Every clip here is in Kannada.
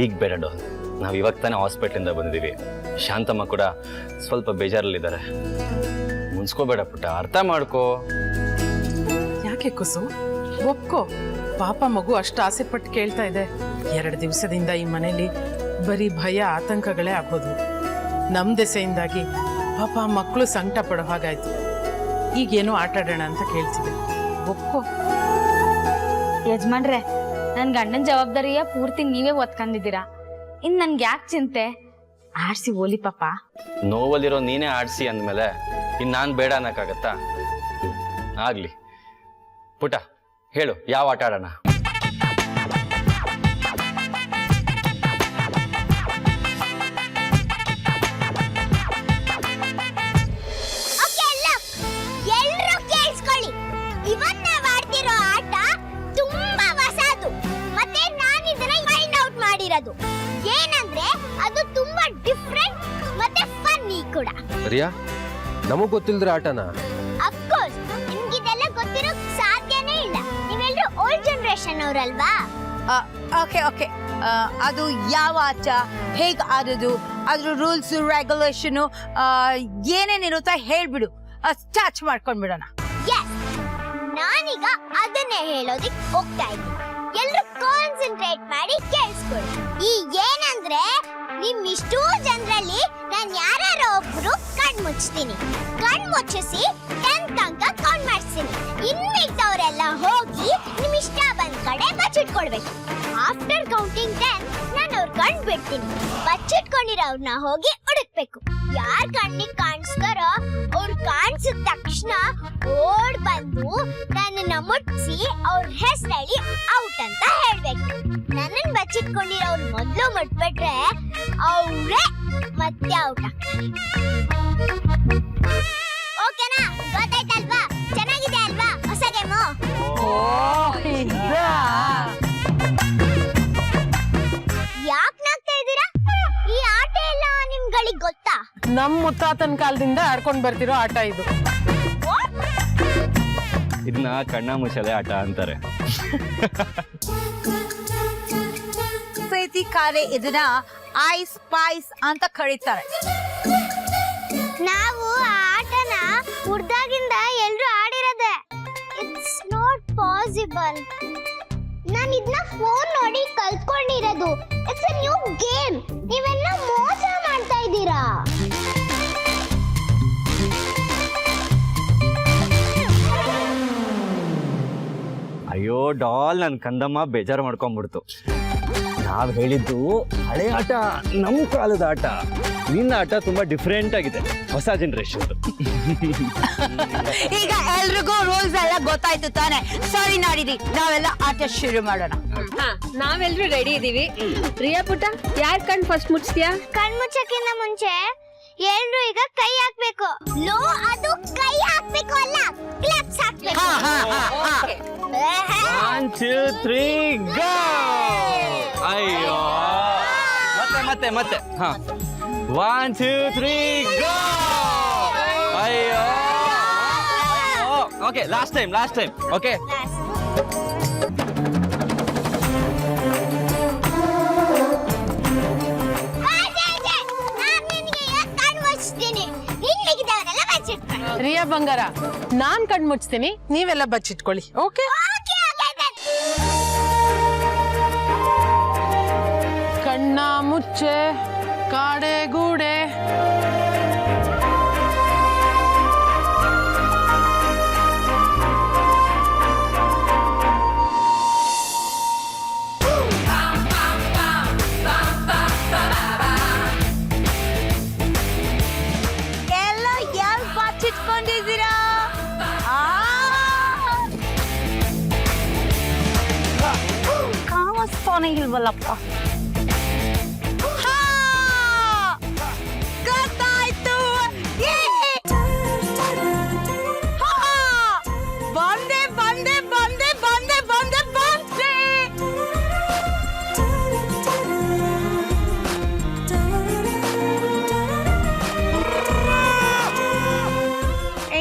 ಈಗ ಬೇಡ ಡಾಲ್, ನಾವು ಇವಾಗ ತಾನೇ ಹಾಸ್ಪಿಟ್ಲಿಂದ ಬಂದಿದ್ದೀವಿ. ಶಾಂತಮ್ಮ ಕೂಡ ಸ್ವಲ್ಪ ಬೇಜಾರಲ್ಲಿದ್ದಾರೆ. ಮುನ್ಸ್ಕೋಬೇಡ ಪುಟ್ಟ, ಅರ್ಥ ಮಾಡ್ಕೋ. ಯಾಕೆ ಕುಸು, ಒಪ್ಕೋ. ಪಾಪ ಮಗು ಅಷ್ಟು ಆಸೆ ಪಟ್ಟು ಕೇಳ್ತಾ ಇದೆ. 2 ದಿವಸದಿಂದ ಈ ಮನೇಲಿ ಬರೀ ಭಯ ಆತಂಕಗಳೇ ಆಗೋದು. ನಮ್ಮ ದೆಸೆಯಿಂದಾಗಿ ಪಾಪ ಮಕ್ಕಳು ಸಂಕಟ ಪಡೋ ಹಾಗಾಯ್ತು. ಈಗೇನೋ ಆಟ ಆಡೋಣ ಅಂತ ಕೇಳ್ತಿದೆ, ಒಪ್ಕೋ. ಯಜಮಾನ್ರೆ, ನನ್ ಗಂಡನ ಜವಾಬ್ದಾರಿಯ ಪೂರ್ತಿ ನೀವೇ ಒತ್ಕೊಂಡಿದ್ದೀರಾ. ಇನ್ ನನ್ಗೆ ಯಾಕೆ ಚಿಂತೆ? ಆಡ್ಸಿ ಓಲಿ ಪಾಪ. ನೋವಲ್ಲಿರೋ ನೀನೇ ಆಡ್ಸಿ ಅಂದ್ಮೇಲೆ ಇನ್ನು ನಾನು ಬೇಡ ಅನ್ನಕ್ಕಾಗತ್ತಾ? ಆಗ್ಲಿ ಪುಟ, ಹೇಳು ಯಾವ ಆಟ ಆಡೋಣ? ಏನಂದ್ರೆ ಅದು ತುಂಬಾ ಡಿಫರೆಂಟ್ ಮತ್ತೆ ಫನ್ನಿ ಕೂಡ. ರಿಯಾ, ನಮಗ್ ಗೊತ್ತಿಲ್ದ್ರೆ ಆಟನ? ಆಫ್ ಕೋರ್ಸ್, ನಿಮ್ಗೆ ಇದೆಲ್ಲ ಗೊತ್ತಿರೋ ಸಾಧ್ಯನೇ ಇಲ್ಲ. ನೀವೆಲ್ಲರೂ ಓಲ್ಡ್ ಜನರೇಷನ್ ಅವರಲ್ವಾ? Okay okay. ಅದು ಯಾವ ಆಟ, ಹೇಗೆ ಆಡೋದು, ಅದ್ರ ರೂಲ್ಸ್ ರೆಗ್ಯುಲೇಷನ್ ಏನೇನಿರುತ್ತಾ ಹೇಳ್ಬಿಡು. ಸ್ಟಾರ್ಟ್ ಮಾಡ್ಕೊಂಡ್ಬಿಡೋಣ. ನಾನೀಗ ಅದನ್ನೇ ಹೇಳೋದಿಕ್ ಹೋಗ್ತಾ ಇದ್ದೀನಿ. ಎಲ್ರು ಕಾನ್ಸಂಟ್ರೇಟ್ ಮಾಡಿ ಕೇಳಿಸ್ಕೊಳ್ಳಿ. ಈ ಏನಂದ್ರೆ ನಿಮ್ ಇಷ್ಟೂ ಜನರಲ್ಲಿ ನಾನು ಯಾರು ಒಬ್ರು ಕಣ್ ಮುಚ್ತೀನಿ. ಕಣ್ ಮುಚ್ಚಿಸಿ 10 ತನಕ ಕೌಂಟ್ ಮಾಡಿಸ್ತೀನಿ. ಇನ್ಮಿದ್ದವರೆಲ್ಲ ಹೋಗಿ ನಿಮ್ ಇಷ್ಟ ಬಂದ ಕಡೆ ಬಚ್ಚಿಟ್ಕೊಳ್ಬೇಕು. ಆಫ್ಟರ್ ಕೌಂಟಿಂಗ್ 10 ನಾನು ಅವ್ರ ಕಣ್ ಬಿಡ್ತೀನಿ. ಬಚ್ಚಿಟ್ಕೊಂಡಿರೋರ್ನ ಹೋಗಿ ಹುಡುಕ್ಬೇಕು. ಯಾರ್ ಕಣ್ಣಿಗೆ ಕಾಣಿಸ್ತಾರೋ ಅವ್ರು ಕಾಣಿಸಿದ ತಕ್ಷಣ ಓಡ್ ಬಂದು ನನ್ನನ್ನ ಮುಟ್ಸಿ ಅವ್ರ ಹೆಸರು ಹೇಳಿ ಔಟ್ ಅಂತ ಹೇಳ್ಬೇಕು. ನನ್ನನ್ನು ಬಚ್ಚಿಟ್ಕೊಂಡಿರೋರು ಮೊದಲು ಮುಟ್ಬಿಟ್ರೆ ಅವ್ರೇ ಮತ್ತೆ ಔಟ್ ಆಗ್ತಾರೆ. ಓಕೆನಾ? ಗೊತ್ತಾಯ್ತಲ್ವಾ? ಚೆನ್ನಾಗಿದೆ ಅಲ್ವಾ ಹೊಸ ಗೇಮು? ಯಾಕೆ ನಗ್ತಾ ಇದ್ದೀರಾ? ಈ ಆಟ ಎಲ್ಲ ನಿಮ್ಗಳಿಗೆ ಗೊತ್ತಾ? ನಮ್ಮ ಮುತ್ತಾತನ ಕಾಲದಿಂದ ಆಡ್ಕೊಂಡ್ ಬರ್ತಿರೋ ಆಟ ಇದು. ಇದನ್ನ ಕಣ್ಣ ಮುಚ್ಚಲೆ ಆಟ ಅಂತಾರೆ. ಕಾರೆ ಇದನ್ನ ಐಸ್ ಪೈಸ್ ಅಂತ ಕರೀತಾರೆ. ನಾವು ಆ ಆಟನ ಹುಡ್ದಾಗಿಂದ ಎಲ್ರು ಆಡಿರೋದೆ. It's not possible. ನಾನು ಇದನ್ನ ಫೋನ್ ನೋಡಿ ಕಲ್ತ್ಕೊಂಡಿರೋದು. It's a new game. ನೀವೆಲ್ಲ ಮೋಸ ಮಾಡ್ತಾ ಇದ್ದೀರಾ. ಅಯ್ಯೋ ಡಾಲ್, ನನ್ ಕಂದಮ್ಮ ಬೇಜಾರು ಮಾಡ್ಕೊಂಡ್ಬಿಡ್ತು. ನಾವ್ ಹೇಳಿದ್ದು ಹಳೆ ಆಟ, ನಮ್ಮ ಕಾಲದ ಆಟ. ನಿನ್ನ ಆಟ ತುಂಬಾ ಡಿಫ್ರೆಂಟ್ ಆಗಿದೆ, ಹೊಸ ಜನರೇಷನ್. ಈಗ ಎಲ್ರಿಗೂ ರೂಲ್ಸ್ ಎಲ್ಲ ಗೊತ್ತಾಯ್ತು ತಾನೆ? ಸರಿ ನಾಡಿದಿ, ನಾವೆಲ್ಲ ಆಟ ಶುರು ಮಾಡೋಣ. ನಾವೆಲ್ಲರೂ ರೆಡಿ ಇದೀವಿ. ರಿಯಾ ಪುಟ್ಟ, ಯಾರ್ ಕಣ್ ಫಸ್ಟ್ ಮುಚ್ತೀಯಾ? ಕಣ್ ಮುಚ್ಚಕ್ಕಿಂತ ಮುಂಚೆ ಎಲ್ರು ಈಗ ಕೈ ಹಾಕ್ಬೇಕು. ಲೋ, ಅದು ಕೈ ಹಾಕ್ಬೇಕು ಅಲ್ಲ, ಕ್ಲಾಪ್ಸ್ ಹಾಕ್ಬೇಕು. 1 2 3 ಗೋ. ಅಯ್ಯೋ, ಮತ್ತೆ ಮತ್ತೆ ಹಾ. 1 2 3 ಗೋ. ಅಯ್ಯೋ, ಓಕೆ, ಲಾಸ್ಟ್ ಟೈಮ್ ಓಕೆ. ರಿಯಾ ಬಂಗಾರ, ನಾನ್ ಕಣ್ ಮುಚ್ತೀನಿ, ನೀವೆಲ್ಲ ಬಚ್ಚಿಟ್ಕೊಳ್ಳಿ. ಓಕೆ? ಕಣ್ಣ ಮುಚ್ಚೆ ಕಾಡೆ ಗೂಡೆ. ಇಲ್ವಲ್ಲಪ್ಪ. ಗೊತ್ತಾಯ್ತು. ಬಂದೆ ಬಂದೆ ಬಂದೆ ಬಂದೆ ಬಂದೆ ಬಂದೆ.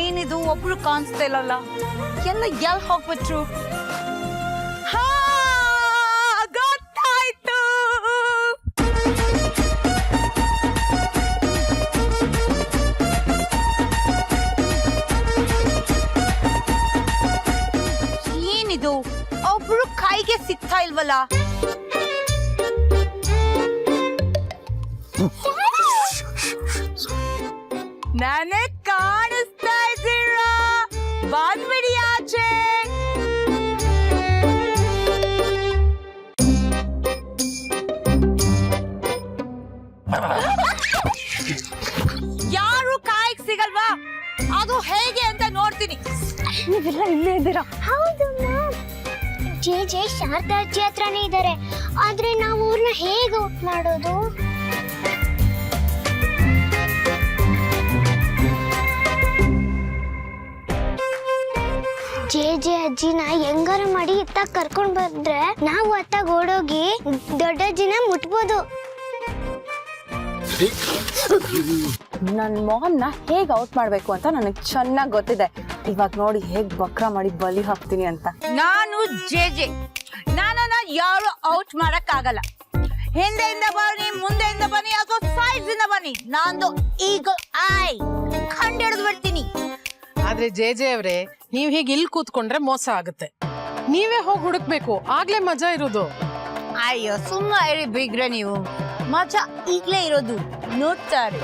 ಏನಿದು, ಒಬ್ರು ಕಾಣಿಸ್ತಾ ಇಲ್ಲಲ್ಲ, ಎಲ್ಲ ಎಲ್ಲಿ ಹೋಗ್ಬಿಟ್ರು? ಗೊತ್ತಾಯ್ತು. ಇಲ್ವಲ್ಲ. ನನಗ್ ಕಾಣಿಸ್ತಾ ಇದ್ದೀರಾ, ಬಂದ್ಬಿಡಿ ಆಚೆ. ಯಾರು ಕಾಯಕ್ ಸಿಗಲ್ವಾ? ಅದು ಹೇಗೆ ಅಂತ ನೋಡ್ತೀನಿ. ನೀವೆಲ್ಲ ಇಲ್ಲೇ ಇದ್ದೀರಾ? ಹೌದು ಜೆ ಜೆ ಶಾರದಾ ಅಜ್ಜಿ ಹತ್ರನೇ ಇದ್ದಾರೆ. ಆದ್ರೆ ನಾವು ಅವ್ರನ್ನ ಹೇಗೆ ಔಟ್ ಮಾಡೋದು? ಜೆ ಜೆ ಅಜ್ಜಿನ ಹೆಂಗಾರ ಮಾಡಿ ಇತ್ತಾಗ ಕರ್ಕೊಂಡ್ ಬಂದ್ರೆ ನಾವು ಅತ್ತಾಗ ಓಡೋಗಿ ದೊಡ್ಡ ಅಜ್ಜಿನ ಮುಟ್ಬೋದು. ನನ್ನ ಮೊಹನ್ನ ಹೇಗ್ ಔಟ್ ಮಾಡ್ಬೇಕು ಅಂತ ನನಗೆ ಚೆನ್ನಾಗಿ ಗೊತ್ತಿದೆ. ಇವಾಗ ನೋಡಿ ಹೇಗ್ ಬಕ್ರ ಮಾಡಿ ಬಲಿ ಹಾಕ್ತೀನಿ ಅಂತ. ನಾನು ಜೆ ಜೆ, ನನ್ನನ್ನ ಯಾರು ಔಟ್ ಮಾಡಕ್ ಆಗಲ್ಲ. ಹಿಂದೆಯಿಂದ ಬನ್ನಿ, ಮುಂದೆಯಿಂದ ಬನ್ನಿ, ಅಥವಾ ಸೈಡ್ಸ್ ಇಂದ ಬನ್ನಿ, ನಂದು ಈಗ ಐ ಕಂಡಿಡಿದು ಬಿಡ್ತೀನಿ. ಆದ್ರೆ ಜೆ ಜೆ ಅವ್ರೆ, ನೀವ್ ಹೀಗೆ ಇಲ್ಲಿ ಕೂತ್ಕೊಂಡ್ರೆ ಮೋಸ ಆಗುತ್ತೆ. ನೀವೇ ಹೋಗಿ ಹುಡುಕ್ಬೇಕು, ಆಗ್ಲೇ ಮಜಾ ಇರೋದು. ಅಯ್ಯೋ ಸುಮ್ಮ ಇರಿ ಬಿಗ್ರೆ, ನೀವು ಮಜಾ ಈಗ್ಲೇ ಇರೋದು, ನೋಡ್ತಾರೆ.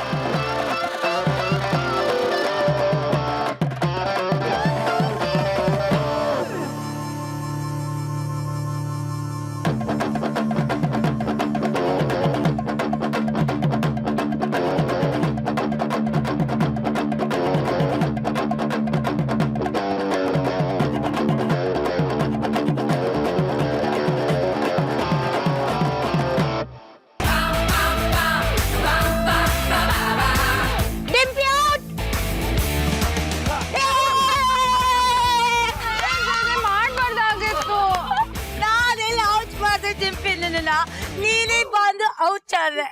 ನೀನೇ ಬಂದು ಔಟ್ ಆದ್ರೆ.